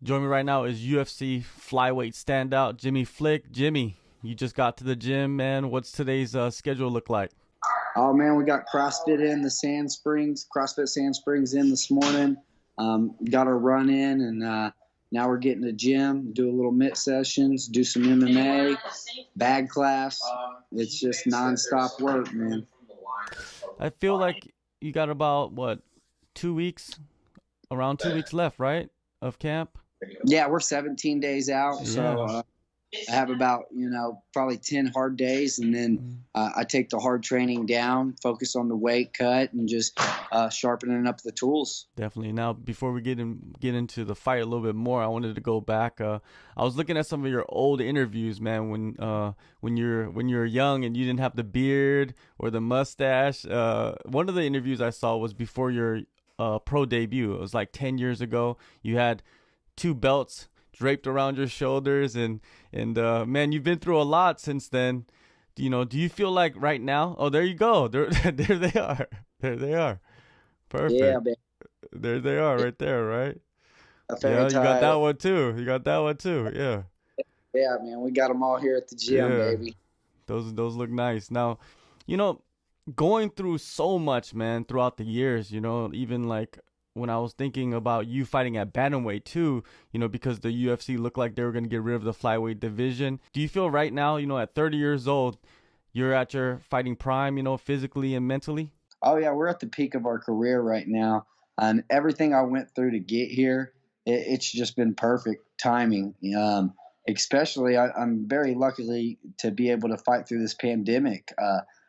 Join me right now is UFC Flyweight standout Jimmy Flick. Jimmy, you just got to the gym, man. What's today's schedule look like? Oh man, we got CrossFit in the Sand Springs. CrossFit Sand Springs in this morning. Got our run in, and now we're getting to the gym. Do a little mitt sessions. Do some MMA, bag class. It's just nonstop work, man. I feel like you got about around 2 weeks left, right, of camp? Yeah, we're 17 days out, Yeah. so I have about, probably 10 hard days, and then I take the hard training down, focus on the weight cut, and just sharpening up the tools. Definitely. Now, before we get into the fight a little bit more, I wanted to go back. I was looking at some of your old interviews, man, when you're young and you didn't have the beard or the mustache. One of the interviews I saw was before your pro debut. It was like 10 years ago. You had 2 belts draped around your shoulders, and man, you've been through a lot since then. Do you feel like right now? Oh, there you go. There they are. There they are. Perfect. Yeah, man. There they are, right there, right? Yeah, you got that one too. Yeah. Yeah, man. We got them all here at the gym, baby. Those look nice. Now, going through so much, man, throughout the years, even like when I was thinking about you fighting at bantamweight too, because the UFC looked like they were going to get rid of the flyweight division. Do you feel right now, at 30 years old, you're at your fighting prime, physically and mentally? Oh, yeah, we're at the peak of our career right now. And everything I went through to get here, it's just been perfect timing. Especially, I'm very lucky to be able to fight through this pandemic.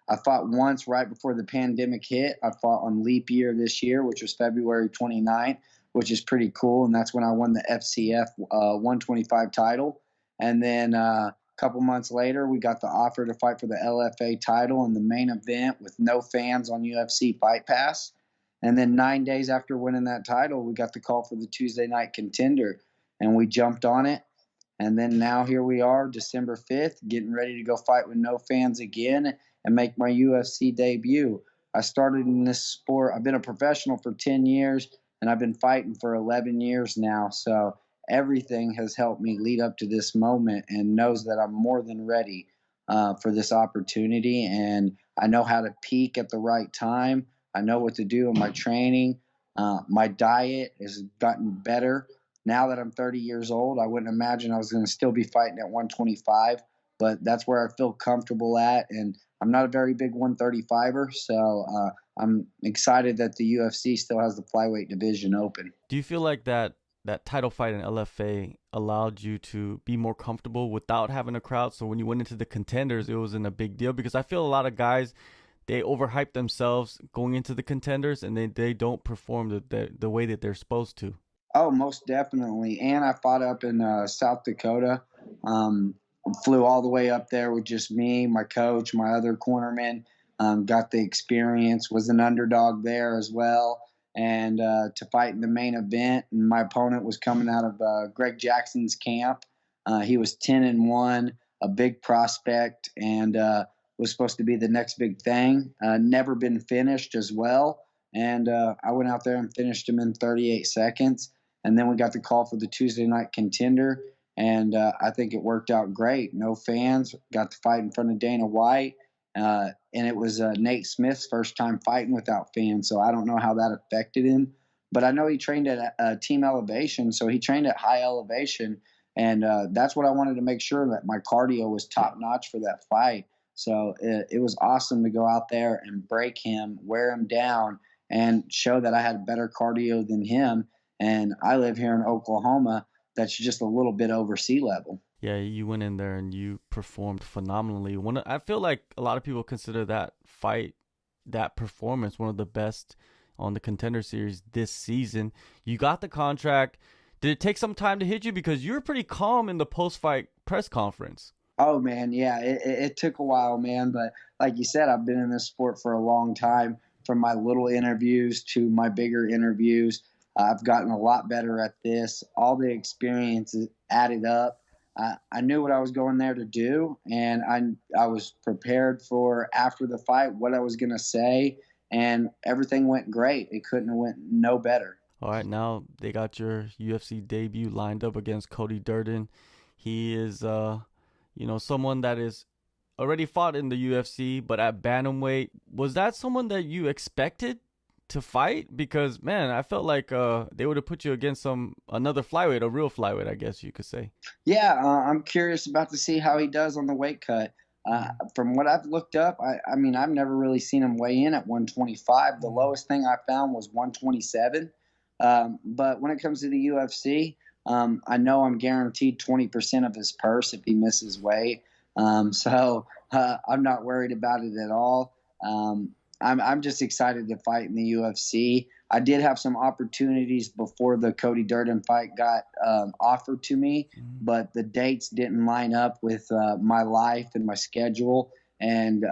I fought once right before the pandemic hit. I fought on leap year this year, which was February 29th, which is pretty cool. And that's when I won the FCF 125 title. And then a couple months later, we got the offer to fight for the LFA title in the main event with no fans on UFC Fight Pass. And then 9 days after winning that title, we got the call for the Tuesday Night Contender, and we jumped on it. And then now here we are, December 5th, getting ready to go fight with no fans again and make my UFC debut. I started in this sport. I've been a professional for 10 years, and I've been fighting for 11 years now. So everything has helped me lead up to this moment, and knows that I'm more than ready for this opportunity. And I know how to peak at the right time. I know what to do in my training. My diet has gotten better. Now that I'm 30 years old, I wouldn't imagine I was going to still be fighting at 125, but that's where I feel comfortable at. And I'm not a very big 135er, so I'm excited that the UFC still has the flyweight division open. Do you feel like that title fight in LFA allowed you to be more comfortable without having a crowd? So when you went into the contenders, it wasn't a big deal? Because I feel a lot of guys, they overhype themselves going into the contenders, and they don't perform the way that they're supposed to. Oh, most definitely. And I fought up in South Dakota. Flew all the way up there with just me, my coach, my other cornerman. Got the experience, was an underdog there as well. And to fight in the main event, and my opponent was coming out of Greg Jackson's camp. He was 10-1, a big prospect, and was supposed to be the next big thing. Never been finished as well. And I went out there and finished him in 38 seconds. And then we got the call for the Tuesday Night Contender, and I think it worked out great. No fans, got to fight in front of Dana White, and it was Nate Smith's first time fighting without fans, so I don't know how that affected him. But I know he trained at Team Elevation, so he trained at high elevation, and that's what I wanted to make sure, that my cardio was top-notch for that fight. So it was awesome to go out there and break him, wear him down, and show that I had better cardio than him. And I live here in Oklahoma. That's just a little bit over sea level. Yeah, you went in there and you performed phenomenally. I feel like a lot of people consider that fight, that performance, one of the best on the Contender Series this season. You got the contract. Did it take some time to hit you? Because you were pretty calm in the post-fight press conference. Oh, man, yeah, it took a while, man. But like you said, I've been in this sport for a long time, from my little interviews to my bigger interviews. I've gotten a lot better at this. All the experiences added up. I knew what I was going there to do, and I was prepared for, after the fight, what I was going to say, and everything went great. It couldn't have went no better. All right, now they got your UFC debut lined up against Cody Durden. He is, someone that is already fought in the UFC, but at bantamweight, was that someone that you expected to fight? Because man, I felt like they would have put you against another flyweight, a real flyweight, I guess you could say. Yeah, I'm curious about to see how he does on the weight cut. From what I've looked up, I mean, I've never really seen him weigh in at 125. The lowest thing I found was 127. But when it comes to the UFC, I know I'm guaranteed 20% of his purse if he misses weight. So I'm not worried about it at all. I'm just excited to fight in the UFC. I did have some opportunities before the Cody Durden fight got offered to me, but the dates didn't line up with my life and my schedule. And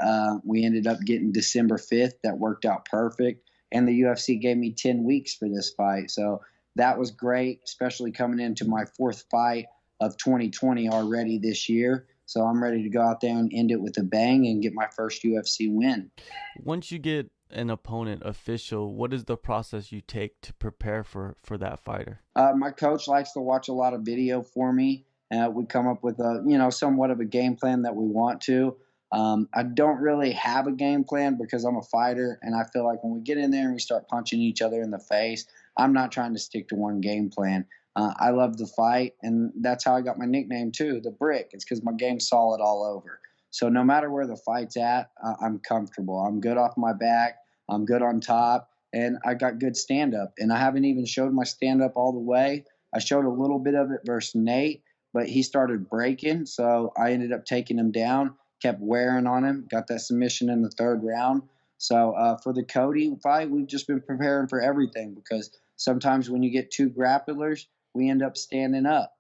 we ended up getting December 5th. That worked out perfect. And the UFC gave me 10 weeks for this fight. So that was great, especially coming into my fourth fight of 2020 already this year. So I'm ready to go out there and end it with a bang and get my first UFC win. Once you get an opponent official, what is the process you take to prepare for that fighter? My coach likes to watch a lot of video for me. We come up with somewhat of a game plan that we want to. I don't really have a game plan because I'm a fighter, and I feel like when we get in there and we start punching each other in the face, I'm not trying to stick to one game plan. I love the fight, and that's how I got my nickname too, the Brick. It's because my game's solid all over. So no matter where the fight's at, I'm comfortable. I'm good off my back. I'm good on top, and I got good stand up. And I haven't even showed my stand up all the way. I showed a little bit of it versus Nate, but he started breaking, so I ended up taking him down. Kept wearing on him. Got that submission in the third round. So for the Cody fight, we've just been preparing for everything because sometimes when you get two grapplers, we end up standing up,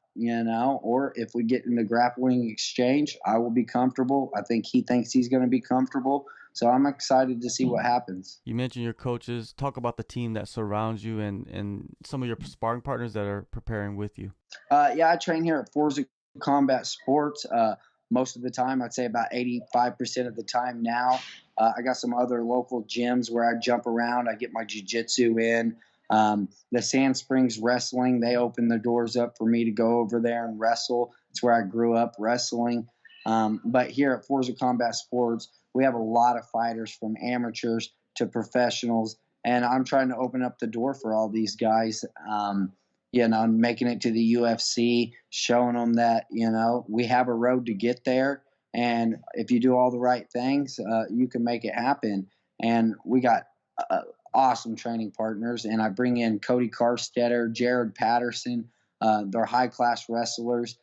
or if we get in the grappling exchange, I will be comfortable. I think he thinks he's going to be comfortable. So I'm excited to see what happens. You mentioned your coaches. Talk about the team that surrounds you and some of your sparring partners that are preparing with you. Yeah, I train here at Forza Combat Sports. Most of the time, I'd say about 85% of the time now. I got some other local gyms where I jump around. I get my jiu-jitsu in. The Sand Springs Wrestling, they open the doors up for me to go over there and wrestle. It's where I grew up wrestling. But here at Forza Combat Sports, we have a lot of fighters from amateurs to professionals, and I'm trying to open up the door for all these guys. Making it to the UFC, showing them that, we have a road to get there. And if you do all the right things, you can make it happen. And we got awesome training partners. And I bring in Cody Carstetter, Jared Patterson. They're high-class wrestlers.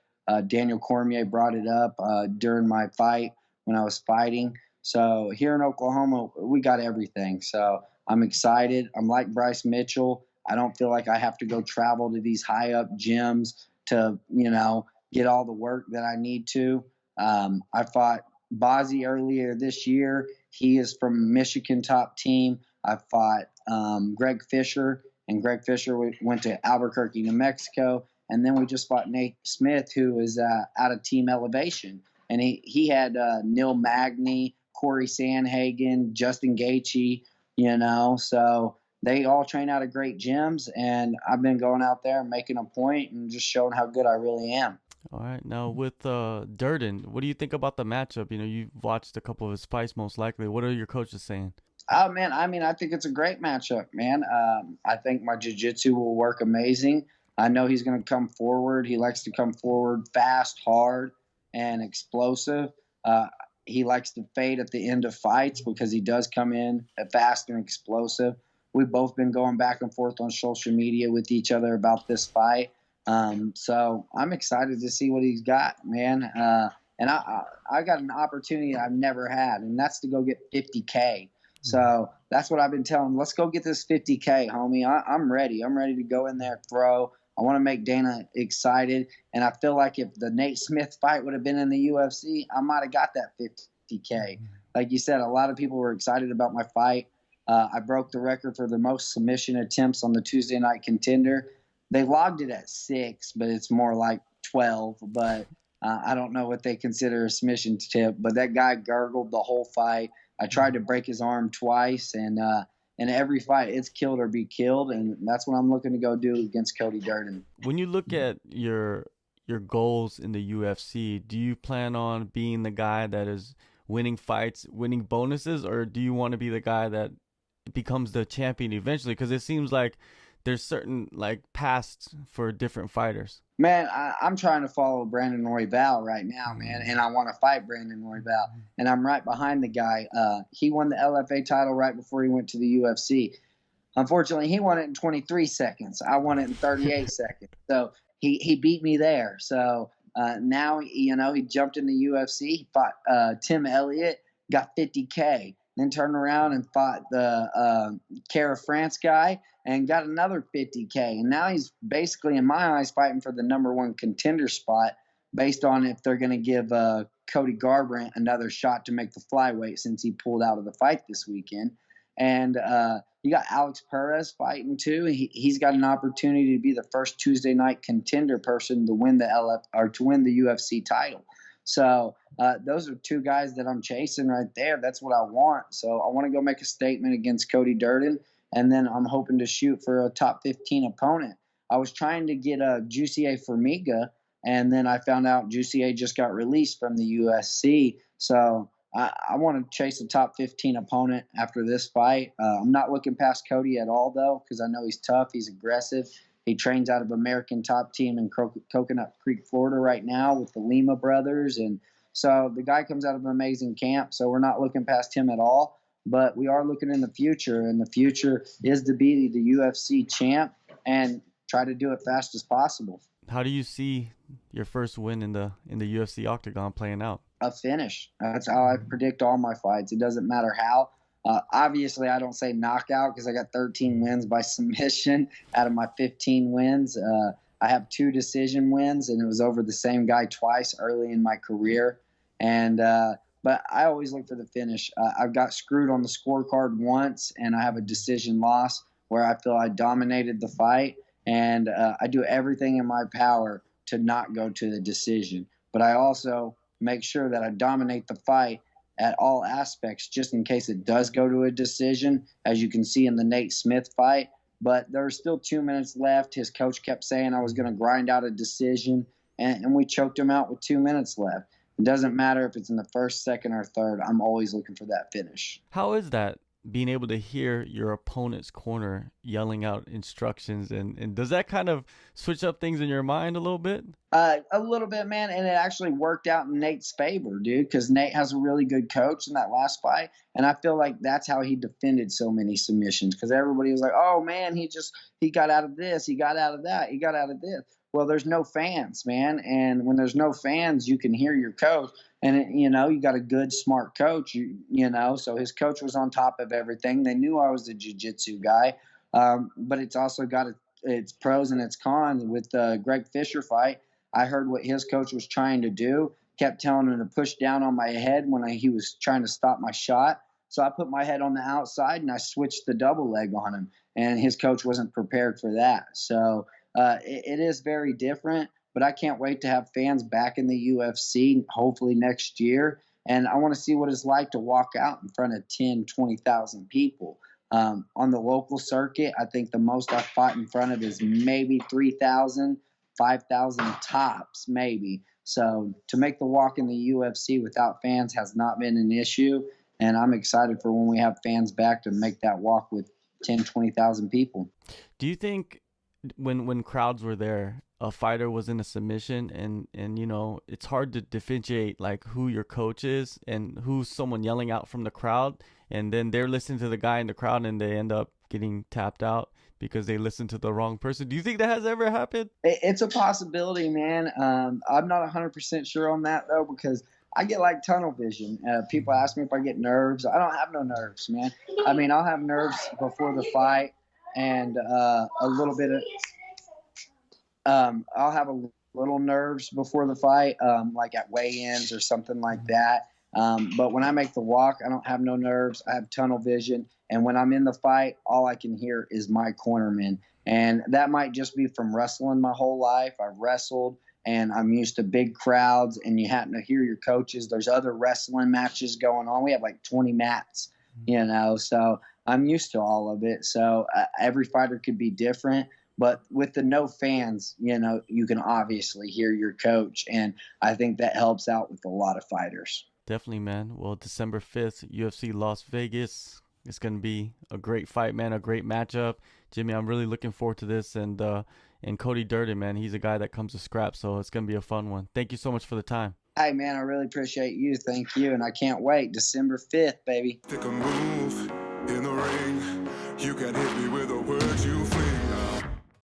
Daniel Cormier brought it up during my fight when I was fighting. So here in Oklahoma, we got everything. So I'm excited. I'm like Bryce Mitchell. I don't feel like I have to go travel to these high up gyms to, get all the work that I need to. I fought Bozzy earlier this year. He is from Michigan top team. I fought Greg Fisher, and Greg Fisher went to Albuquerque, New Mexico. And then we just fought Nate Smith, who is out of Team Elevation. And he had Neil Magny, Corey Sanhagen, Justin Gaethje, so they all train out of great gyms, and I've been going out there and making a point and just showing how good I really am. All right. Now with Durden, what do you think about the matchup? You've watched a couple of his fights most likely. What are your coaches saying? Oh, man, I think it's a great matchup, man. I think my jiu-jitsu will work amazing. I know he's going to come forward. He likes to come forward fast, hard, and explosive. He likes to fade at the end of fights because he does come in fast and explosive. We've both been going back and forth on social media with each other about this fight. So I'm excited to see what he's got, man. And I got an opportunity I've never had, and that's to go get 50K. So that's what I've been telling him. Let's go get this 50K, homie. I'm ready. I'm ready to go in there, throw. I want to make Dana excited. And I feel like if the Nate Smith fight would have been in the UFC, I might have got that 50K. Like you said, a lot of people were excited about my fight. I broke the record for the most submission attempts on the Tuesday Night Contender. They logged it at 6, but it's more like 12. But I don't know what they consider a submission tip. But that guy gurgled the whole fight. I tried to break his arm twice, and in every fight. It's killed or be killed, and that's what I'm looking to go do against Cody Durden. When you look at your goals in the UFC, do you plan on being the guy that is winning fights, winning bonuses, or do you want to be the guy that becomes the champion eventually? Because it seems like there's certain like paths for different fighters. Man, I'm trying to follow Brandon Royval right now, man, and I want to fight Brandon Royval, and I'm right behind the guy. He won the LFA title right before he went to the UFC. Unfortunately, he won it in 23 seconds. I won it in 38 seconds. So he beat me there. So now, you know, he jumped in the UFC. He fought Tim Elliott, got 50K, then turned around and fought the Cara France guy and got another 50K. And now he's basically, in my eyes, fighting for the #1 contender spot based on if they're going to give Cody Garbrandt another shot to make the flyweight since he pulled out of the fight this weekend. And you got Alex Perez fighting too. He's got an opportunity to be the first Tuesday night contender person to win the UFC title. So those are two guys that I'm chasing right there. That's what I want. So I want to go make a statement against Cody Durden, and then I'm hoping to shoot for a top 15 opponent. I was trying to get a Jussier Formiga, and then I found out Jussier just got released from the USC. So I want to chase a top 15 opponent after this fight. I'm not looking past Cody at all, though, because I know he's tough. He's aggressive. He trains out of American Top Team in Coconut Creek, Florida right now with the Lima brothers. And so the guy comes out of an amazing camp, so we're not looking past him at all. But we are looking in the future, and the future is to be the UFC champ and try to do it fast as possible. How do you see your first win in the UFC octagon playing out? A finish. That's how I predict all my fights. It doesn't matter how. Obviously, I don't say knockout because I got 13 wins by submission out of my 15 wins. I have 2 decision wins, and it was over the same guy twice early in my career. And but I always look for the finish. I've got screwed on the scorecard once, and I have a decision loss where I feel I dominated the fight. And I do everything in my power to not go to the decision. But I also make sure that I dominate the fight at all aspects just in case it does go to a decision, as you can see in the Nate Smith fight. But there's still 2 minutes left. His coach kept saying I was going to grind out a decision, and we choked him out with 2 minutes left. It doesn't matter if it's in the first, second, or third. I'm always looking for that finish. How is that, being able to hear your opponent's corner yelling out instructions, and does that kind of switch up things in your mind a little bit? A little bit, man, and it actually worked out in Nate's favor, dude, because Nate has a really good coach in that last fight, and I feel like that's how he defended so many submissions, because everybody was like, oh, man, he got out of this, he got out of that, he got out of this. Well, there's no fans, man, and when there's no fans, you can hear your coach. And, you know, you got a good, smart coach, you know, so his coach was on top of everything. They knew I was the jiu-jitsu guy, but it's also got its pros and its cons. With the Greg Fisher fight, I heard what his coach was trying to do, kept telling him to push down on my head when he was trying to stop my shot. So I put my head on the outside, and I switched the double leg on him, and his coach wasn't prepared for that. So it is very different. But I can't wait to have fans back in the UFC, hopefully next year. And I want to see what it's like to walk out in front of 10, 20,000 people. On the local circuit, I think the most I've fought in front of is maybe 3,000, 5,000 tops, maybe. So to make the walk in the UFC without fans has not been an issue. And I'm excited for when we have fans back to make that walk with 10, 20,000 people. Do you think when crowds were there, a fighter was in a submission, and you know, it's hard to differentiate like who your coach is and who's someone yelling out from the crowd, and then they're listening to the guy in the crowd and they end up getting tapped out because they listened to the wrong person? Do you think that has ever happened? It's a possibility, man. I'm not 100% sure on that, though, because I get like tunnel vision. People ask me if I get nerves. I don't have no nerves, man. I mean, I'll have nerves before the fight and a little bit of I'll have a little nerves before the fight, like at weigh-ins or something like that. But when I make the walk, I don't have no nerves. I have tunnel vision. And when I'm in the fight, all I can hear is my cornerman. And that might just be from wrestling my whole life. I've wrestled, and I'm used to big crowds, and you happen to hear your coaches. There's other wrestling matches going on. We have like 20 mats, you know. So I'm used to all of it. So every fighter could be different. But with the no fans, you can obviously hear your coach. And I think that helps out with a lot of fighters. Definitely, man. Well, December 5th, UFC Las Vegas. It's going to be a great fight, man, a great matchup. Jimmy, I'm really looking forward to this. And Cody Durden, man, he's a guy that comes to scrap, so it's going to be a fun one. Thank you so much for the time. Hey, man, I really appreciate you. Thank you. And I can't wait. December 5th, baby. Take a move in the ring. You can hit me with the words you fling.